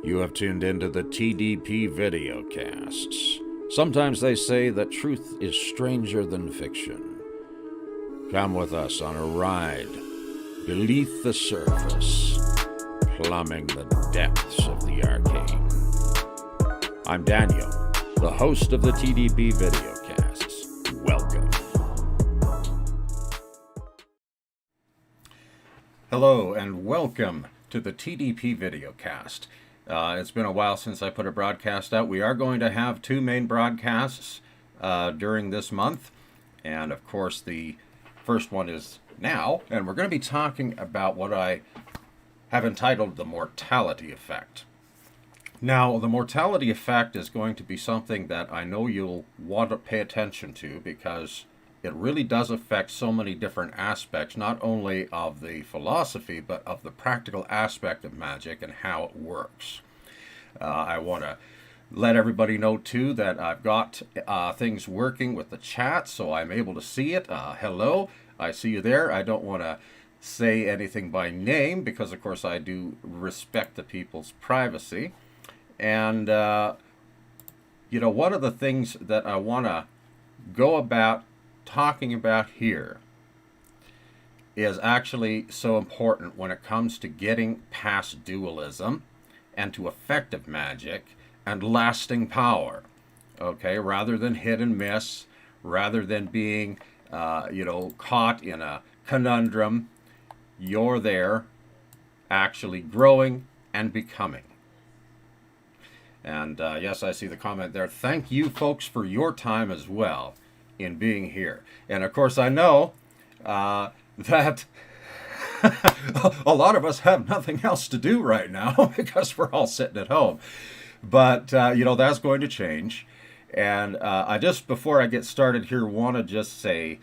You have tuned into the TDP Videocasts. Sometimes they say that truth is stranger than fiction. Come with us on a ride beneath the surface, plumbing the depths of the arcane. I'm Daniel, the host of the TDP Videocasts. Welcome. Hello and welcome to the TDP Videocast. It's been a while since I put a broadcast out. We are going to have two main broadcasts during this month. And of course, the first one is now. And we're going to be talking about what I have entitled the mortality effect. Now, the mortality effect is going to be something that I know you'll want to pay attention to because it really does affect so many different aspects, not only of the philosophy, but of the practical aspect of magic and how it works. I want to let everybody know, too, that I've got things working with the chat, so I'm able to see it. Hello, I see you there. I don't want to say anything by name because, of course, I do respect the people's privacy. And, one of the things that I want to go about talking about here is actually so important when it comes to getting past dualism and to effective magic and lasting power. Okay, rather than hit and miss, rather than being caught in a conundrum, you're there actually growing and becoming. And yes, I see the comment there. Thank you folks for your time as well in being here. And of course I know that a lot of us have nothing else to do right now because we're all sitting at home. But that's going to change. And I just, before I get started here, want to just say,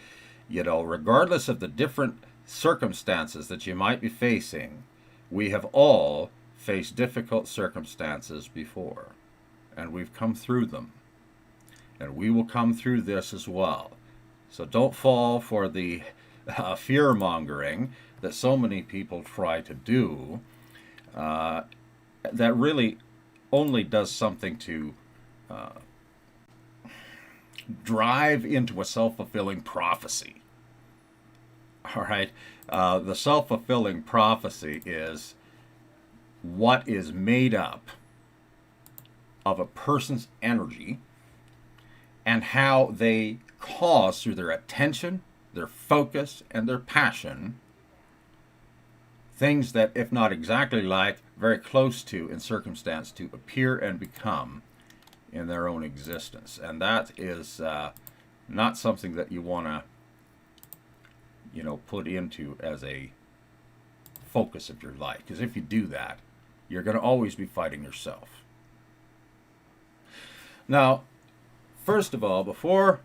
regardless of the different circumstances that you might be facing, we have all faced difficult circumstances before, and we've come through them. And we will come through this as well. So don't fall for the fear-mongering that so many people try to do. That really only does something to drive into a self-fulfilling prophecy. All right? The self-fulfilling prophecy is what is made up of a person's energy and how they cause, through their attention, their focus, and their passion, things that, if not exactly like, very close to in circumstance, to appear and become in their own existence. And that is not something that you want to, put into as a focus of your life. Because if you do that, you're going to always be fighting yourself. Now, first of all, before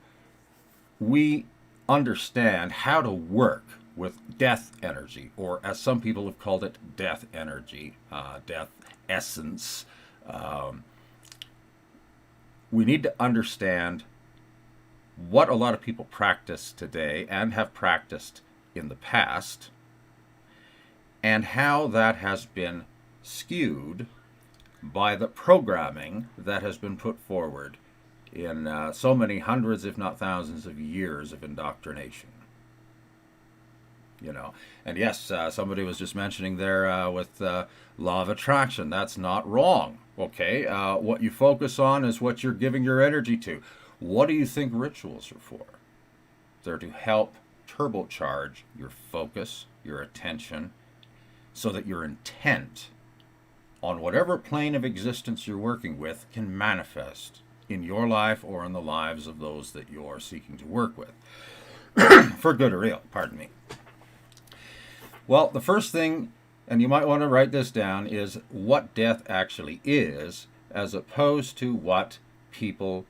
we understand how to work with death energy, or as some people have called it, death energy, death essence, we need to understand what a lot of people practice today and have practiced in the past, and how that has been skewed by the programming that has been put forward in so many hundreds, if not thousands of years of indoctrination. And yes, somebody was just mentioning there with law of attraction. That's not wrong, okay? What you focus on is what you're giving your energy to. What do you think rituals are for? They're to help turbocharge your focus, your attention, so that your intent on whatever plane of existence you're working with can manifest in your life or in the lives of those that you're seeking to work with. For good or ill, pardon me. Well, the first thing, and you might want to write this down, is what death actually is, as opposed to what people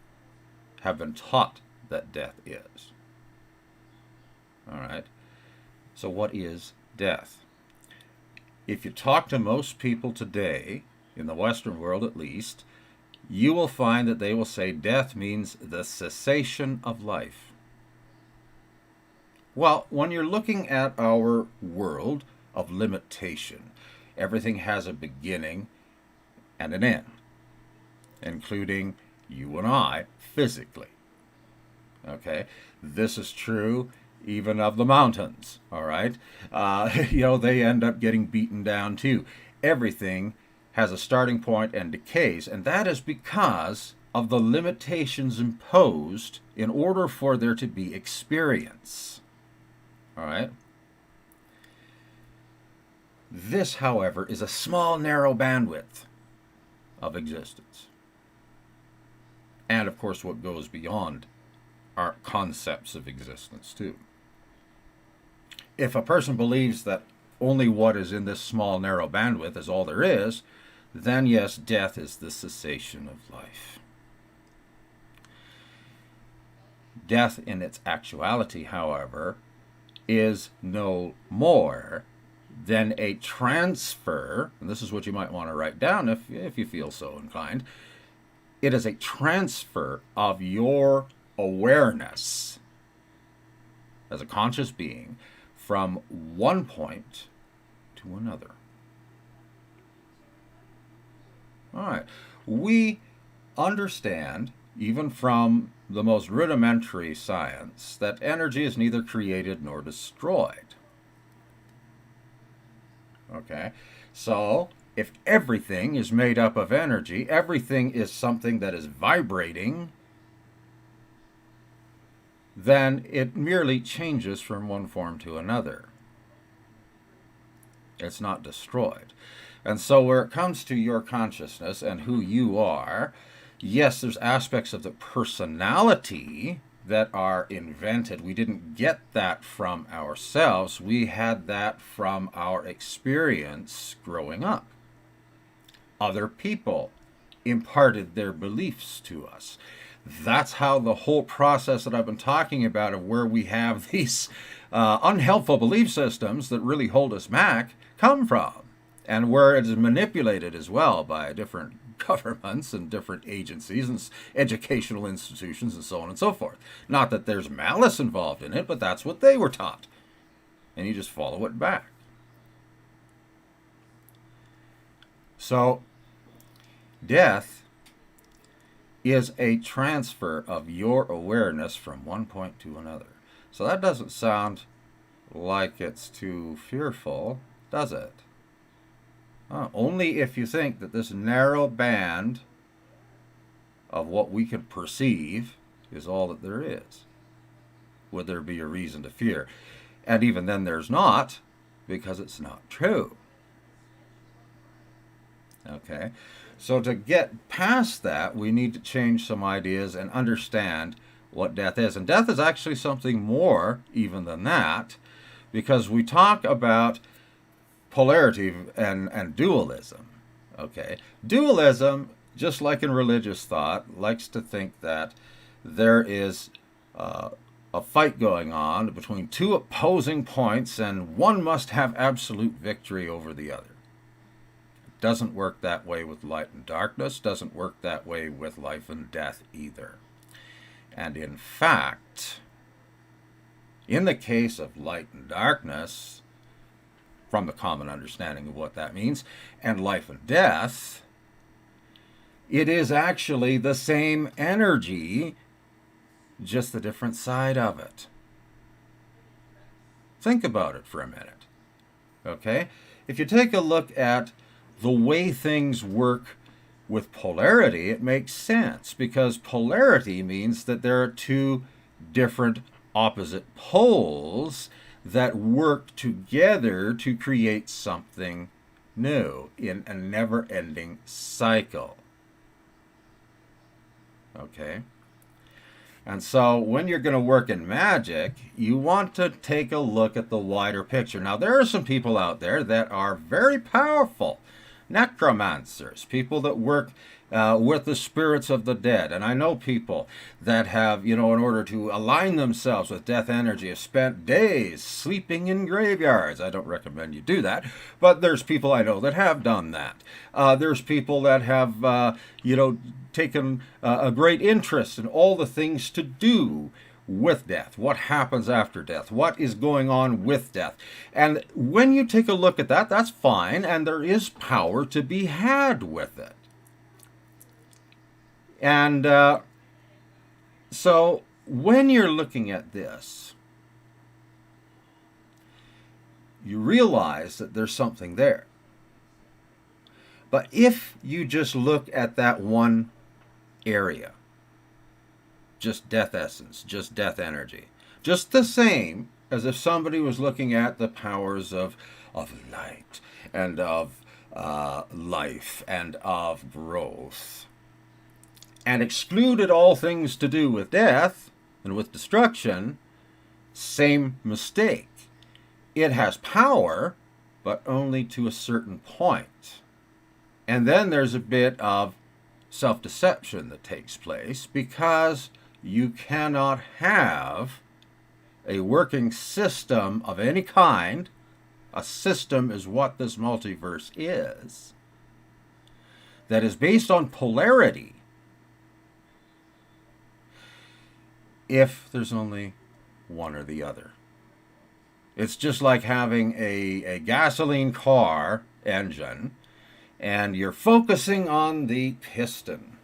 have been taught that death is. All right? So what is death? If you talk to most people today, in the Western world at least, you will find that they will say death means the cessation of life. Well, when you're looking at our world of limitation, everything has a beginning and an end, including you and I physically. Okay, this is true even of the mountains. All right, they end up getting beaten down too. Everything has a starting point and decays, and that is because of the limitations imposed in order for there to be experience. All right. This, however, is a small, narrow bandwidth of existence. And, of course, what goes beyond are concepts of existence, too. If a person believes that only what is in this small, narrow bandwidth is all there is, then, yes, death is the cessation of life. Death in its actuality, however, is no more than a transfer, and this is what you might want to write down if you feel so inclined. It is a transfer of your awareness as a conscious being from one point to another. All right. We understand, even from the most rudimentary science, that energy is neither created nor destroyed. Okay, so if everything is made up of energy, everything is something that is vibrating, then it merely changes from one form to another. It's not destroyed. And so where it comes to your consciousness and who you are, yes, there's aspects of the personality that are invented. We didn't get that from ourselves. We had that from our experience growing up. Other people imparted their beliefs to us. That's how the whole process that I've been talking about, of where we have these unhelpful belief systems that really hold us back, come from, and where it is manipulated as well by different governments and different agencies and educational institutions and so on and so forth. Not that there's malice involved in it, but that's what they were taught. And you just follow it back. So, death is a transfer of your awareness from one point to another. So that doesn't sound like it's too fearful, does it? Only if you think that this narrow band of what we can perceive is all that there is would there be a reason to fear. And even then there's not, because it's not true. Okay, so to get past that, we need to change some ideas and understand what death is. And death is actually something more even than that, because we talk about polarity and dualism. Okay, dualism, just like in religious thought, likes to think that there is a fight going on between two opposing points and one must have absolute victory over the other. It doesn't work that way with light and darkness, doesn't work that way with life and death either. And in fact, in the case of light and darkness, from the common understanding of what that means, and life and death, it is actually the same energy, just the different side of it. Think about it for a minute. Okay? If you take a look at the way things work with polarity, it makes sense, because polarity means that there are two different opposite poles that work together to create something new in a never-ending cycle. Okay? And so when you're going to work in magic, you want to take a look at the wider picture. Now, there are some people out there that are very powerful necromancers, people that work with the spirits of the dead. And I know people that have, in order to align themselves with death energy, have spent days sleeping in graveyards. I don't recommend you do that, but there's people I know that have done that. There's people that have, taken a great interest in all the things to do with death, what happens after death, what is going on with death. And when you take a look at that, that's fine, and there is power to be had with it. And so when you're looking at this, you realize that there's something there. But if you just look at that one area, just death essence, just death energy, just the same as if somebody was looking at the powers of light and of life and of growth, and excluded all things to do with death and with destruction, same mistake. It has power, but only to a certain point. And then there's a bit of self-deception that takes place, because you cannot have a working system of any kind. A system is what this multiverse is, that is based on polarity, if there's only one or the other. It's just like having a gasoline car engine, and you're focusing on the piston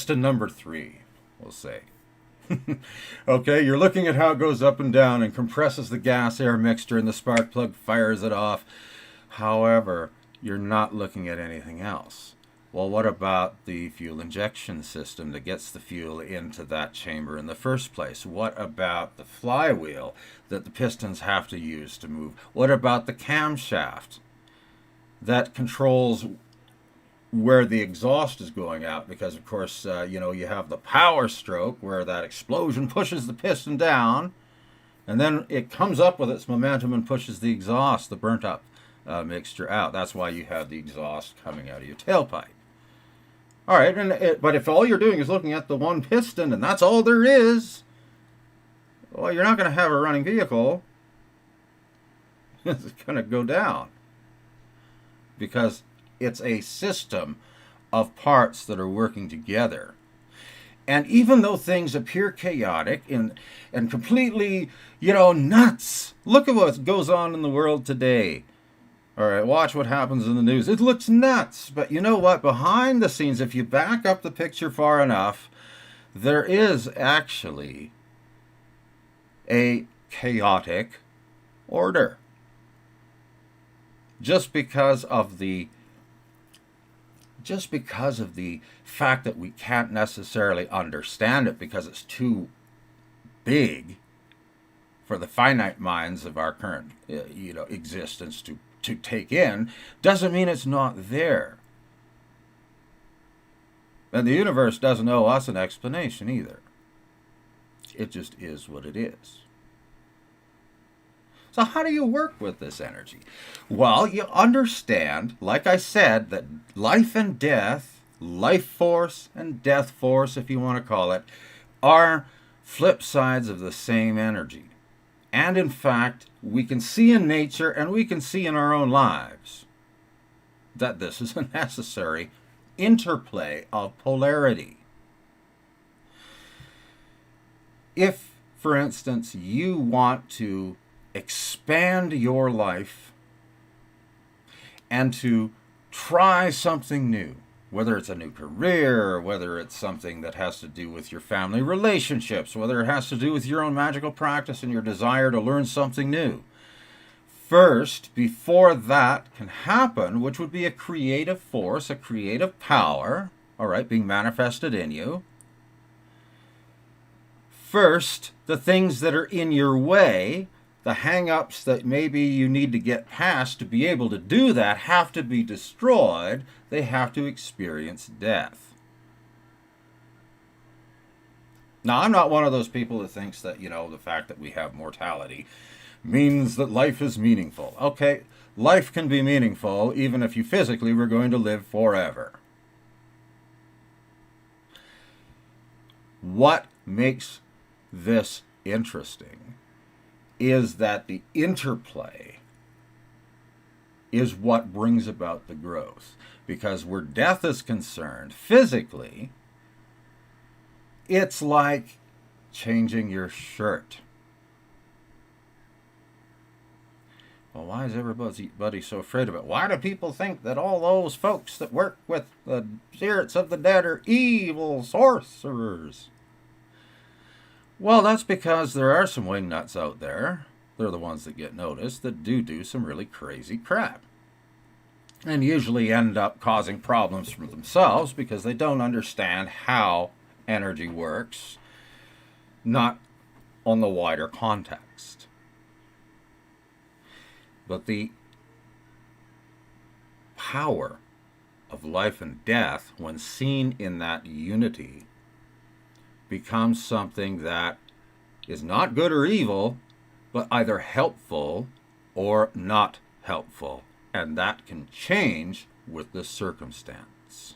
number 3, we'll say. Okay, you're looking at how it goes up and down and compresses the gas-air mixture, and the spark plug fires it off. However, you're not looking at anything else. Well, what about the fuel injection system that gets the fuel into that chamber in the first place? What about the flywheel that the pistons have to use to move? What about the camshaft that controls where the exhaust is going out? Because, of course, you have the power stroke where that explosion pushes the piston down, and then it comes up with its momentum and pushes the exhaust, the burnt up mixture out. That's why you have the exhaust coming out of your tailpipe. All right, but if all you're doing is looking at the one piston and that's all there is, well, you're not going to have a running vehicle. It's going to go down, because it's a system of parts that are working together. And even though things appear chaotic and completely, nuts, look at what goes on in the world today. All right, watch what happens in the news. It looks nuts, but you know what? Behind the scenes, if you back up the picture far enough, there is actually a chaotic order. Just because of the fact that we can't necessarily understand it because it's too big for the finite minds of our current existence to take in, doesn't mean it's not there. And the universe doesn't owe us an explanation either. It just is what it is. So how do you work with this energy? Well, you understand, like I said, that life and death, life force and death force, if you want to call it, are flip sides of the same energy. And in fact, we can see in nature and we can see in our own lives that this is a necessary interplay of polarity. If, for instance, you want to expand your life and to try something new, whether it's a new career, whether it's something that has to do with your family relationships, whether it has to do with your own magical practice and your desire to learn something new. First, before that can happen, which would be a creative force, a creative power, all right, being manifested in you, first, the things that are in your way, the hang-ups that maybe you need to get past to be able to do that, have to be destroyed. They have to experience death. Now, I'm not one of those people that thinks that, the fact that we have mortality means that life is meaningful. Okay, life can be meaningful even if you physically were going to live forever. What makes this interesting is that the interplay is what brings about the growth. Because where death is concerned, physically, it's like changing your shirt. Well, why is everybody so afraid of it? Why do people think that all those folks that work with the spirits of the dead are evil sorcerers? Well, that's because there are some wingnuts out there. They're the ones that get noticed that do some really crazy crap. And usually end up causing problems for themselves because they don't understand how energy works, not on the wider context. But the power of life and death, when seen in that unity, becomes something that is not good or evil, but either helpful or not helpful. And that can change with the circumstance.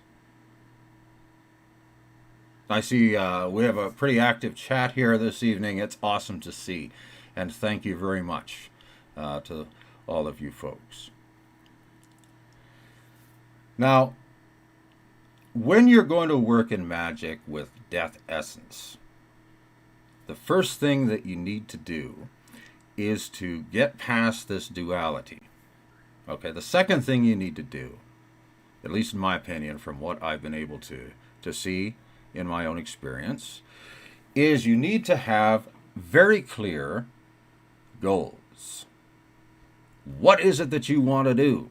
I see we have a pretty active chat here this evening. It's awesome to see. And thank you very much to all of you folks. Now, when you're going to work in magic with death essence, the first thing that you need to do is to get past this duality. Okay, the second thing you need to do, at least in my opinion, from what I've been able to see in my own experience, is you need to have very clear goals. What is it that you want to do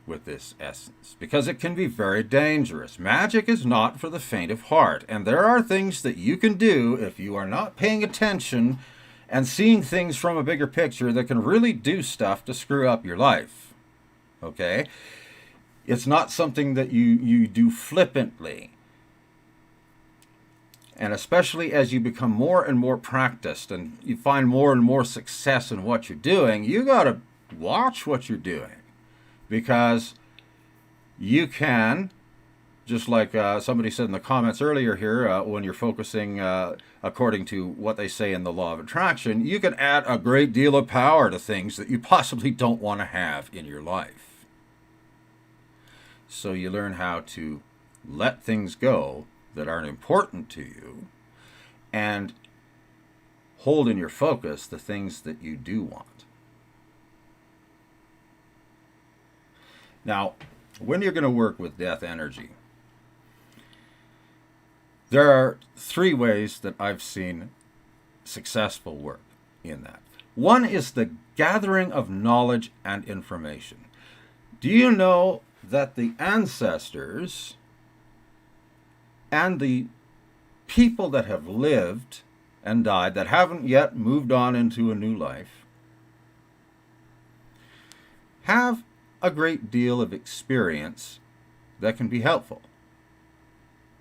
with this essence? Because it can be very dangerous. Magic is not for the faint of heart, and there are things that you can do if you are not paying attention and seeing things from a bigger picture that can really do stuff to screw up your life. Okay? It's not something that you do flippantly. And especially as you become more and more practiced and you find more and more success in what you're doing, you got to watch what you're doing. Because you can, just like somebody said in the comments earlier here, when you're focusing according to what they say in the law of attraction, you can add a great deal of power to things that you possibly don't want to have in your life. So you learn how to let things go that aren't important to you and hold in your focus the things that you do want. Now, when you're going to work with death energy, there are 3 ways that I've seen successful work in that. One is the gathering of knowledge and information. Do you know that the ancestors and the people that have lived and died that haven't yet moved on into a new life have a great deal of experience that can be helpful?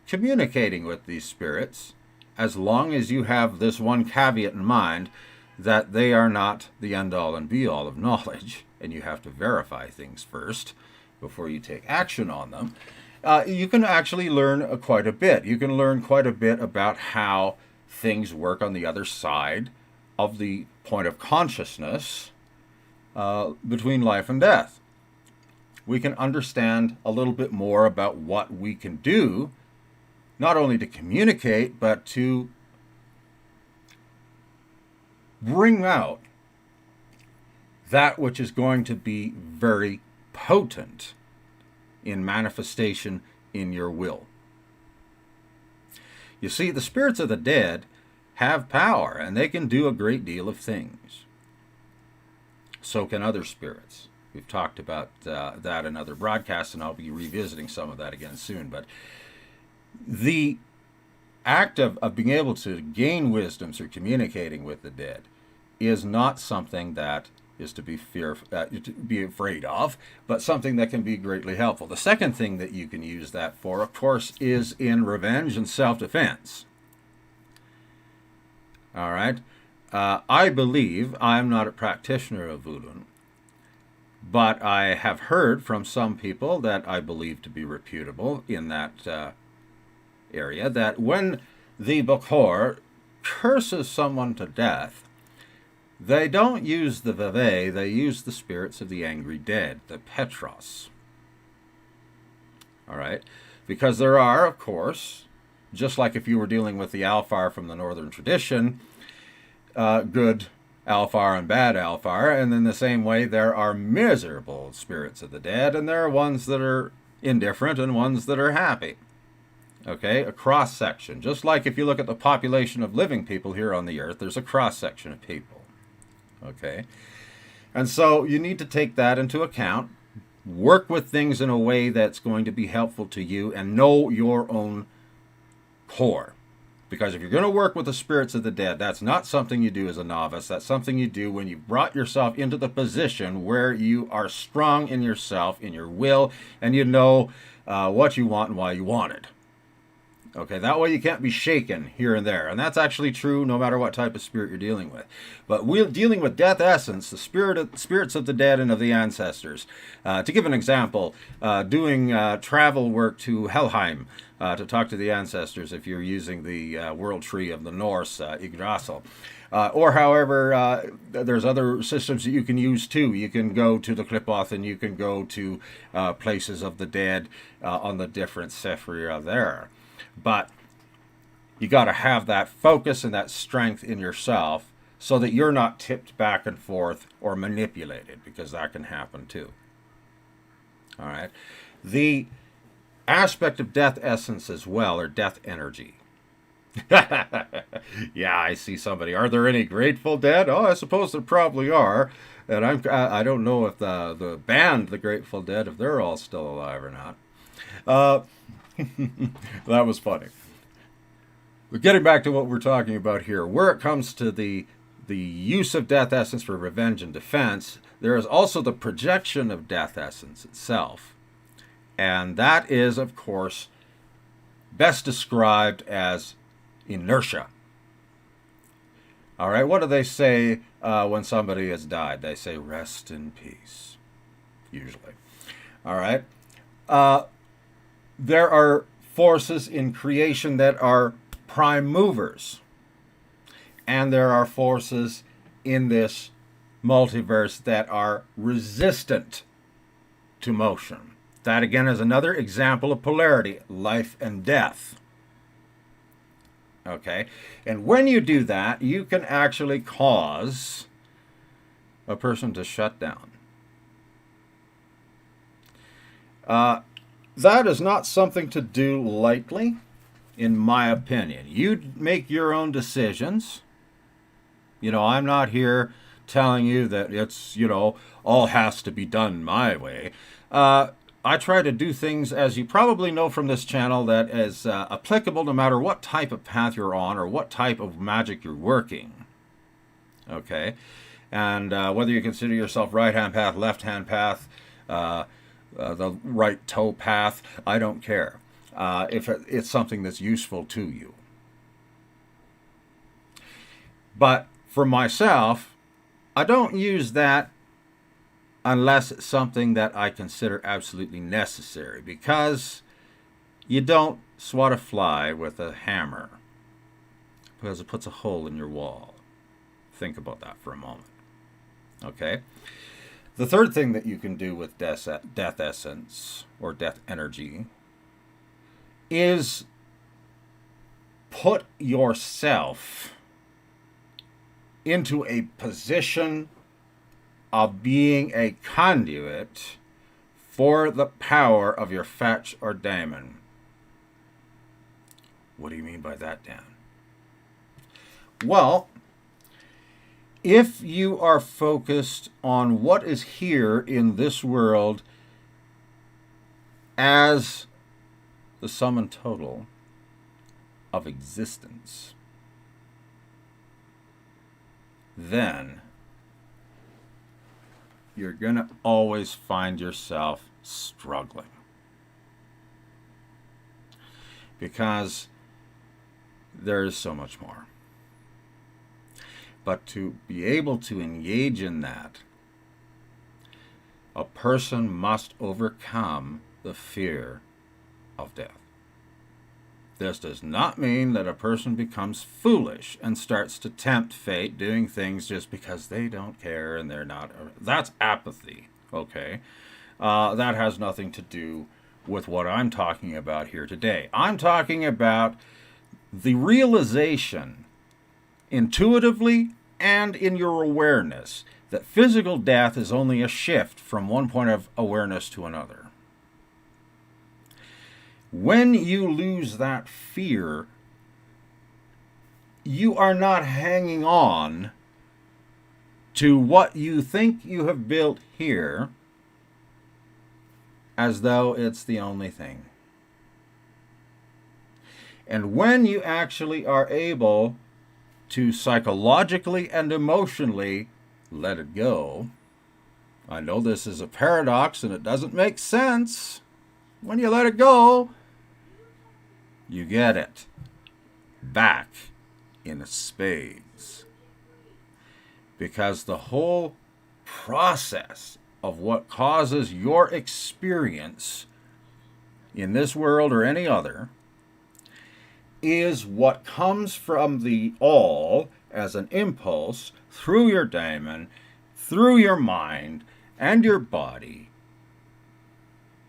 Communicating with these spirits, as long as you have this one caveat in mind, that they are not the end-all and be-all of knowledge, and you have to verify things first before you take action on them, you can actually learn quite a bit. You can learn quite a bit about how things work on the other side of the point of consciousness between life and death. We can understand a little bit more about what we can do, not only to communicate, but to bring out that which is going to be very potent in manifestation in your will. You see, the spirits of the dead have power, and they can do a great deal of things. So can other spirits. We've talked about that in other broadcasts, and I'll be revisiting some of that again soon. But the act of being able to gain wisdom through communicating with the dead is not something that is to be afraid of, but something that can be greatly helpful. The second thing that you can use that for, of course, is in revenge and self-defense. All right? I believe, I'm not a practitioner of voodoo, but I have heard from some people that I believe to be reputable in that area, that when the Bokor curses someone to death, they don't use the Veve, they use the spirits of the angry dead, the Petros. All right? Because there are, of course, just like if you were dealing with the Alfar from the Northern tradition, good Alfar and bad Alfar, and in the same way there are miserable spirits of the dead, and there are ones that are indifferent and ones that are happy. Okay, a cross section. Just like if you look at the population of living people here on the earth, there's a cross section of people. Okay, and so you need to take that into account, work with things in a way that's going to be helpful to you, and know your own core. Because if you're going to work with the spirits of the dead, that's not something you do as a novice. That's something you do when you've brought yourself into the position where you are strong in yourself, in your will, and you know what you want and why you want it. Okay, that way you can't be shaken here and there. And that's actually true no matter what type of spirit you're dealing with. But we're dealing with death essence, the spirits of the dead and of the ancestors. To give an example, doing travel work to Helheim to talk to the ancestors if you're using the world tree of the Norse, Yggdrasil. Or however, there's other systems that you can use too. You can go to the Qliphoth and you can go to places of the dead on the different Sephira there. But you got to have that focus and that strength in yourself so that you're not tipped back and forth or manipulated, because that can happen too. All right. The aspect of death essence as well, or death energy. Yeah, I see somebody. Are there any Grateful Dead? Oh, I suppose there probably are. And I don't know if the band, the Grateful Dead, if they're all still alive or not. That was funny. But getting back to what we're talking about here, where it comes to the use of death essence for revenge and defense, there is also the projection of death essence itself. And that is, of course, best described as inertia. All right, what do they say when somebody has died? They say, rest in peace, usually. All right. There are forces in creation that are prime movers. And there are forces in this multiverse that are resistant to motion. That again is another example of polarity, life and death. Okay? And when you do that, you can actually cause a person to shut down. That is not something to do lightly, in my opinion. You make your own decisions. You know, I'm not here telling you that it's, all has to be done my way. I try to do things, as you probably know from this channel, that is applicable no matter what type of path you're on or what type of magic you're working. Okay? And whether you consider yourself right-hand path, left-hand path, the right toe path, I don't care. If it's something that's useful to you. But for myself, I don't use that unless it's something that I consider absolutely necessary, because you don't swat a fly with a hammer because it puts a hole in your wall. Think about that for a moment. Okay? The third thing that you can do with death essence or death energy is put yourself into a position of being a conduit for the power of your fetch or daemon. What do you mean by that, Dan? Well, if you are focused on what is here in this world as the sum and total of existence, then you're going to always find yourself struggling. Because there is so much more. But to be able to engage in that, a person must overcome the fear of death. This does not mean that a person becomes foolish and starts to tempt fate, doing things just because they don't care and they're not. That's apathy, okay? That has nothing to do with what I'm talking about here today. I'm talking about the realization, intuitively and in your awareness that physical death is only a shift from one point of awareness to another. When you lose that fear, you are not hanging on to what you think you have built here as though it's the only thing. And when you actually are able to psychologically and emotionally let it go, I know this is a paradox and it doesn't make sense. When you let it go, you get it back in spades. Because the whole process of what causes your experience in this world or any other is what comes from the all as an impulse through your daemon, through your mind and your body,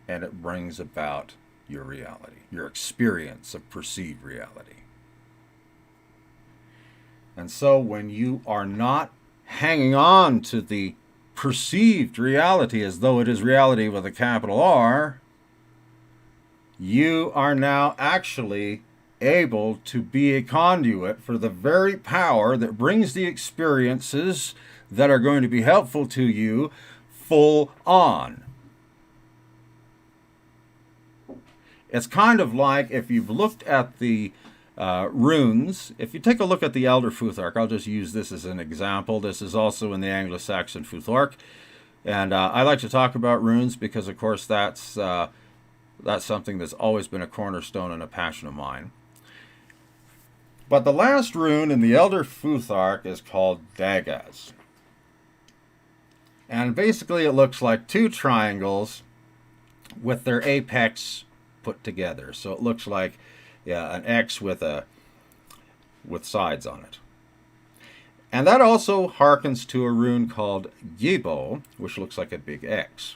and it brings about your reality, your experience of perceived reality. And so when you are not hanging on to the perceived reality as though it is reality with a capital R, you are now actually able to be a conduit for the very power that brings the experiences that are going to be helpful to you full on. It's kind of like if you've looked at the runes. If you take a look at the Elder Futhark, I'll just use this as an example. This is also in the Anglo-Saxon Futhark. And I like to talk about runes because, of course, that's something that's always been a cornerstone and a passion of mine. But the last rune in the Elder Futhark is called Daggers. And basically it looks like two triangles with their apex put together. So it looks like an X with sides on it. And that also harkens to a rune called Yibo, which looks like a big X.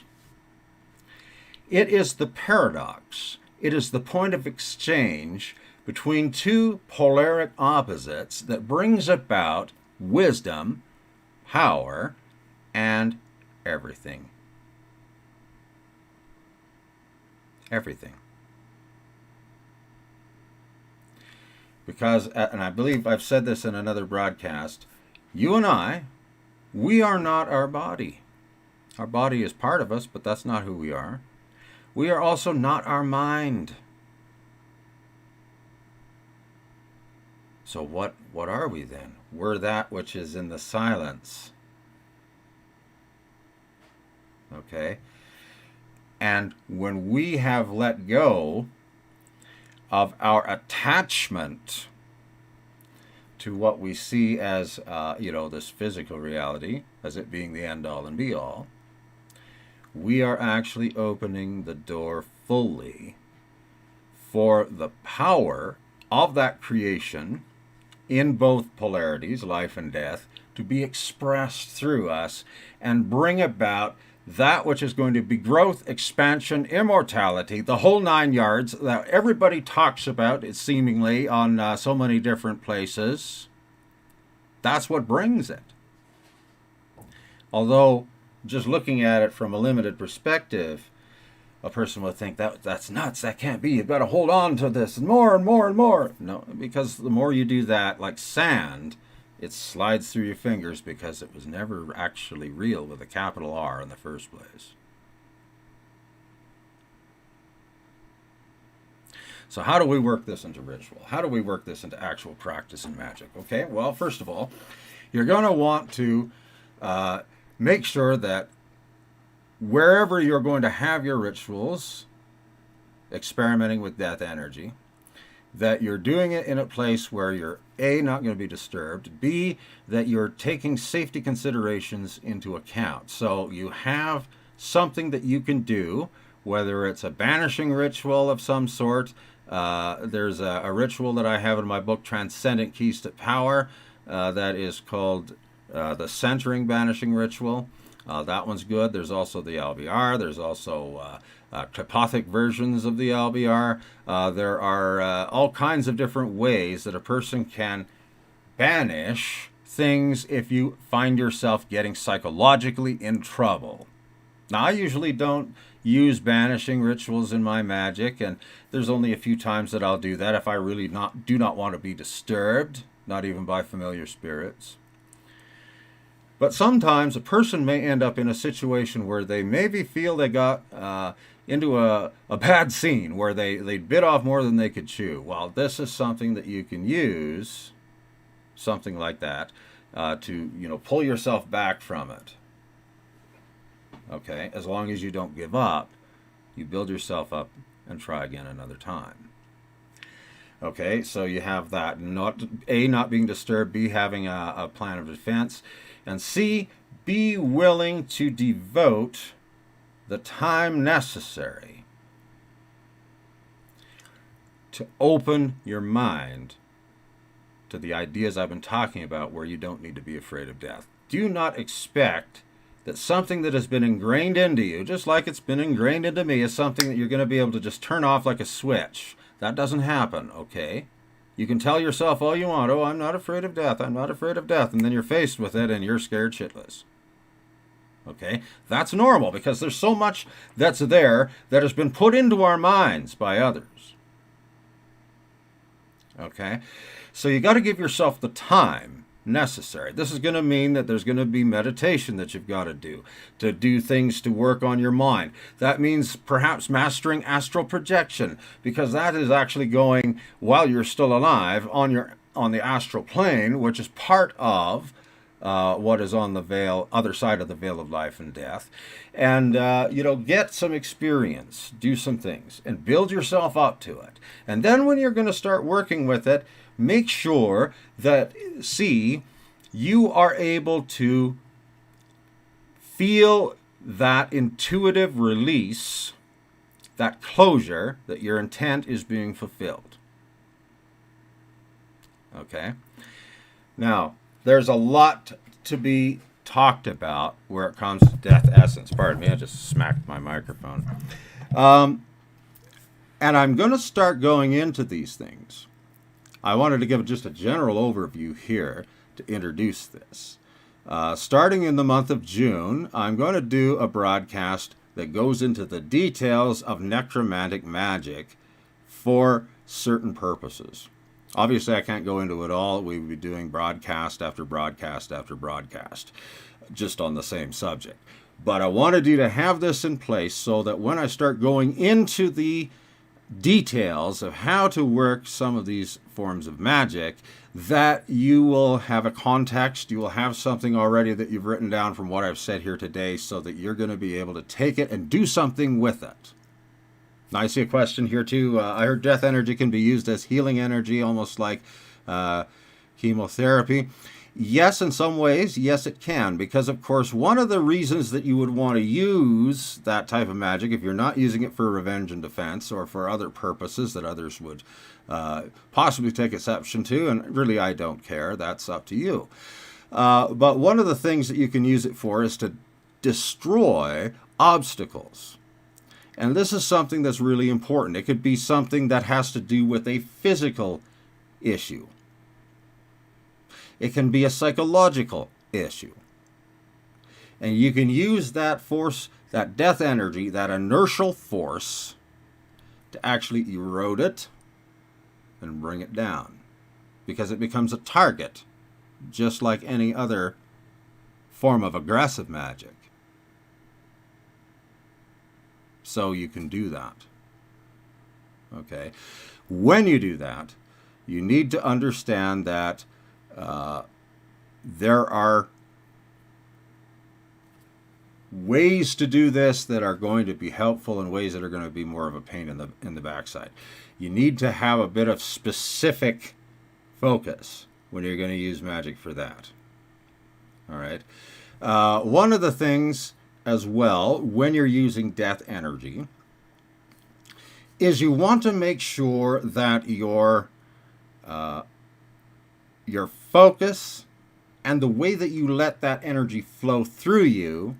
It is the paradox. It is the point of exchange between two polaric opposites that brings about wisdom, power, and everything. Everything. Because, and I believe I've said this in another broadcast, you and I, we are not our body. Our body is part of us, but that's not who we are. We are also not our mind. So what are we then? We're that which is in the silence. Okay? And when we have let go of our attachment to what we see as, this physical reality, as it being the end-all and be-all, we are actually opening the door fully for the power of that creation in both polarities, life and death, to be expressed through us and bring about that which is going to be growth, expansion, immortality, the whole 9 yards that everybody talks about, seemingly on so many different places. That's what brings it. Although, just looking at it from a limited perspective, a person would think that's nuts, that can't be, you've got to hold on to this and more and more and more. No, because the more you do that, like sand, it slides through your fingers because it was never actually real with a capital R in the first place. So how do we work this into ritual? How do we work this into actual practice and magic? Okay, well, first of all, you're going to want to make sure that wherever you're going to have your rituals, experimenting with death energy, that you're doing it in a place where you're A, not going to be disturbed, B, that you're taking safety considerations into account. So you have something that you can do, whether it's a banishing ritual of some sort. There's a ritual that I have in my book, Transcendent Keys to Power, that is called the Centering Banishing Ritual. That one's good. There's also the LBR. There's also tripothic versions of the LBR. There are all kinds of different ways that a person can banish things if you find yourself getting psychologically in trouble. Now, I usually don't use banishing rituals in my magic, and there's only a few times that I'll do that if I really do not want to be disturbed, not even by familiar spirits. But sometimes a person may end up in a situation where they maybe feel they got into a bad scene, where they bit off more than they could chew. Well, this is something that you can use, something like that, to pull yourself back from it. Okay, as long as you don't give up, you build yourself up and try again another time. Okay, so you have that. Not being disturbed, B, having a plan of defense, and C, be willing to devote the time necessary to open your mind to the ideas I've been talking about, where you don't need to be afraid of death. Do not expect that something that has been ingrained into you, just like it's been ingrained into me, is something that you're going to be able to just turn off like a switch. That doesn't happen, okay? You can tell yourself all you want, oh, I'm not afraid of death, I'm not afraid of death, and then you're faced with it and you're scared shitless. Okay? That's normal, because there's so much that's there that has been put into our minds by others. Okay? So you got to give yourself the time necessary. This is going to mean that there's going to be meditation that you've got to do things to work on your mind. That means perhaps mastering astral projection, because that is actually going, while you're still alive, on the astral plane, which is part of what is on the other side of the veil of life and death. And get some experience, do some things, and build yourself up to it. And then when you're going to start working with it, make sure that, you are able to feel that intuitive release, that closure, that your intent is being fulfilled. Okay? Now, there's a lot to be talked about where it comes to death essence. Pardon me, I just smacked my microphone. And I'm going to start going into these things. I wanted to give just a general overview here to introduce this. Starting in the month of June, I'm going to do a broadcast that goes into the details of necromantic magic for certain purposes. Obviously, I can't go into it all. We would be doing broadcast after broadcast after broadcast, just on the same subject. But I wanted you to have this in place so that when I start going into the details of how to work some of these forms of magic, that you will have a context, you will have something already that you've written down from what I've said here today, so that you're going to be able to take it and do something with it. Now, I see a question here too. I heard death energy can be used as healing energy, almost like chemotherapy. Yes, in some ways, yes, it can. Because, of course, one of the reasons that you would want to use that type of magic, if you're not using it for revenge and defense or for other purposes that others would possibly take exception to, and really I don't care, that's up to you. But one of the things that you can use it for is to destroy obstacles. And this is something that's really important. It could be something that has to do with a physical issue. It can be a psychological issue. And you can use that force, that death energy, that inertial force, to actually erode it and bring it down. Because it becomes a target, just like any other form of aggressive magic. So you can do that. Okay? When you do that, you need to understand that there are ways to do this that are going to be helpful and ways that are going to be more of a pain in the backside. You need to have a bit of specific focus when you're going to use magic for that. All right. One of the things as well when you're using death energy is you want to make sure that your focus and the way that you let that energy flow through you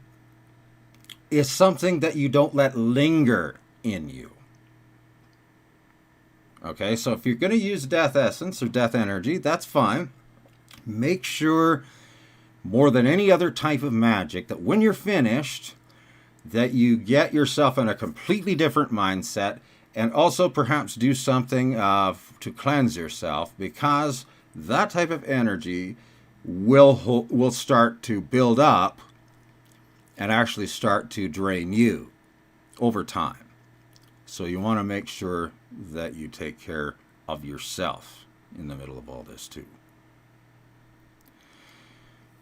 is something that you don't let linger in you. Okay, so if you're going to use death essence or death energy, that's fine. make sure, more than any other type of magic, that when you're finished, that you get yourself in a completely different mindset, and also perhaps do something to cleanse yourself, because that type of energy will start to build up and actually start to drain you over time. So you want to make sure that you take care of yourself in the middle of all this too.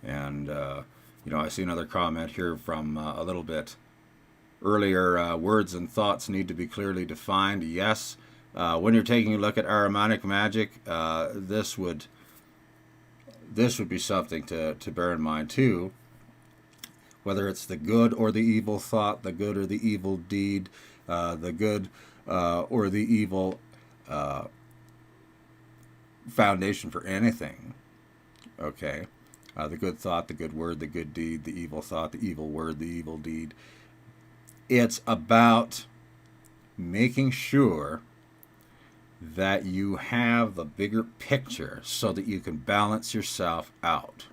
And, I see another comment here from a little bit earlier. Words and thoughts need to be clearly defined. Yes, when you're taking a look at aromatic magic, this would be something to bear in mind too. Whether it's the good or the evil thought, the good or the evil deed, the good or the evil foundation for anything. Okay? The good thought, the good word, the good deed, the evil thought, the evil word, the evil deed. It's about making sure that you have the bigger picture so that you can balance yourself out.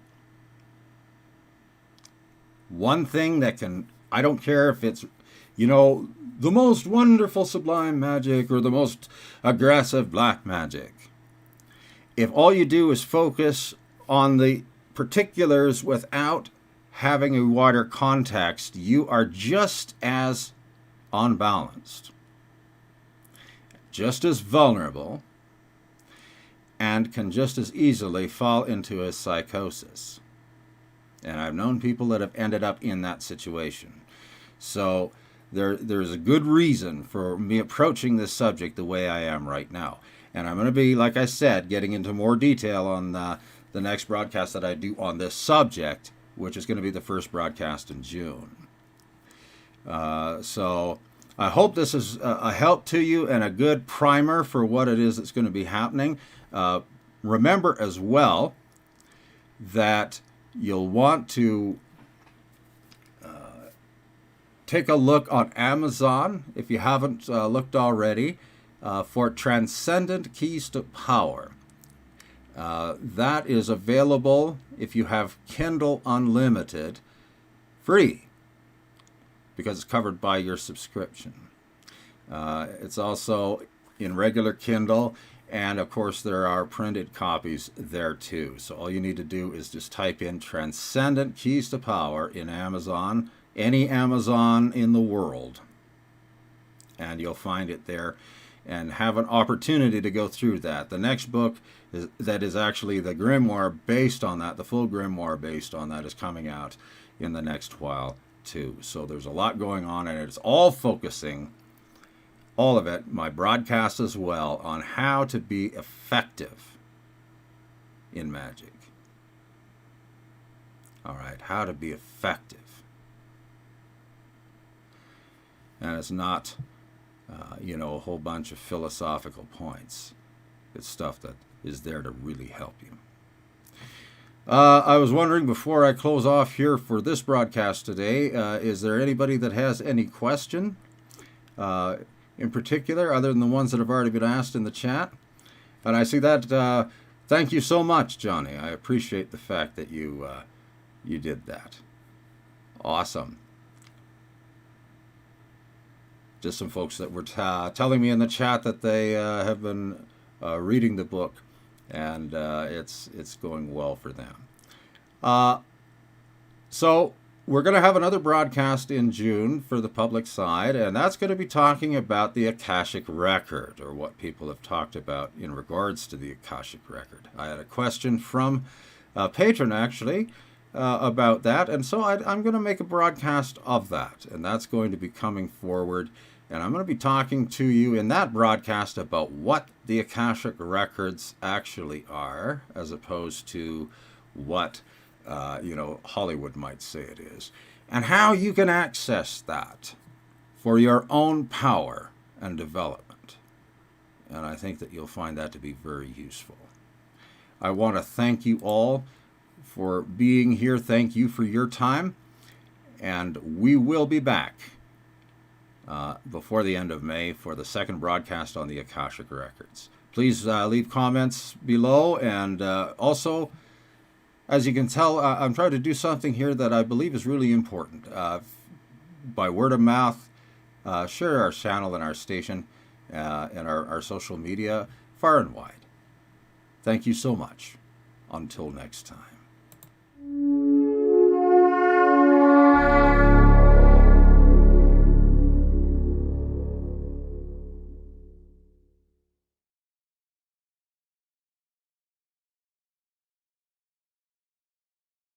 One thing that I don't care if it's, the most wonderful sublime magic or the most aggressive black magic. If all you do is focus on the particulars without having a wider context, you are just as unbalanced, just as vulnerable, and can just as easily fall into a psychosis. And I've known people that have ended up in that situation. So there's a good reason for me approaching this subject the way I am right now. And I'm going to be, like I said, getting into more detail on the next broadcast that I do on this subject, which is going to be the first broadcast in June. So I hope this is a help to you and a good primer for what it is that's going to be happening. Remember as well that you'll want to take a look on Amazon, if you haven't looked already, for Transcendent Keys to Power. That is available if you have Kindle Unlimited, free, because it's covered by your subscription. It's also in regular Kindle, and of course there are printed copies there too. So all you need to do is just type in Transcendent Keys to Power in Amazon, any Amazon in the world, and you'll find it there and have an opportunity to go through that. The next book that is actually the grimoire based on that, the full grimoire based on that, is coming out in the next while too. So there's a lot going on, and it's all focusing, all of it, my broadcast as well, on how to be effective in magic. All right, how to be effective. And it's not, a whole bunch of philosophical points. It's stuff that is there to really help you. I was wondering, before I close off here for this broadcast today, is there anybody that has any question in particular, other than the ones that have already been asked in the chat? And I see that. Thank you so much, Johnny. I appreciate the fact that you did that. Awesome. Just some folks that were telling me in the chat that they have been reading the book, and it's going well for them. So we're going to have another broadcast in June for the public side, and that's going to be talking about the Akashic Record, or what people have talked about in regards to the Akashic Record. I had a question from a patron, actually, about that, and so I'm going to make a broadcast of that, and that's going to be coming forward. And I'm going to be talking to you in that broadcast about what the Akashic Records actually are, as opposed to what, Hollywood might say it is, and how you can access that for your own power and development. And I think that you'll find that to be very useful. I want to thank you all for being here. Thank you for your time. And we will be back before the end of May for the second broadcast on the Akashic Records. Please leave comments below, and also As you can tell, I'm trying to do something here that I believe is really important. By word of mouth, share our channel and our station and our social media far and wide. Thank you so much. Until next time.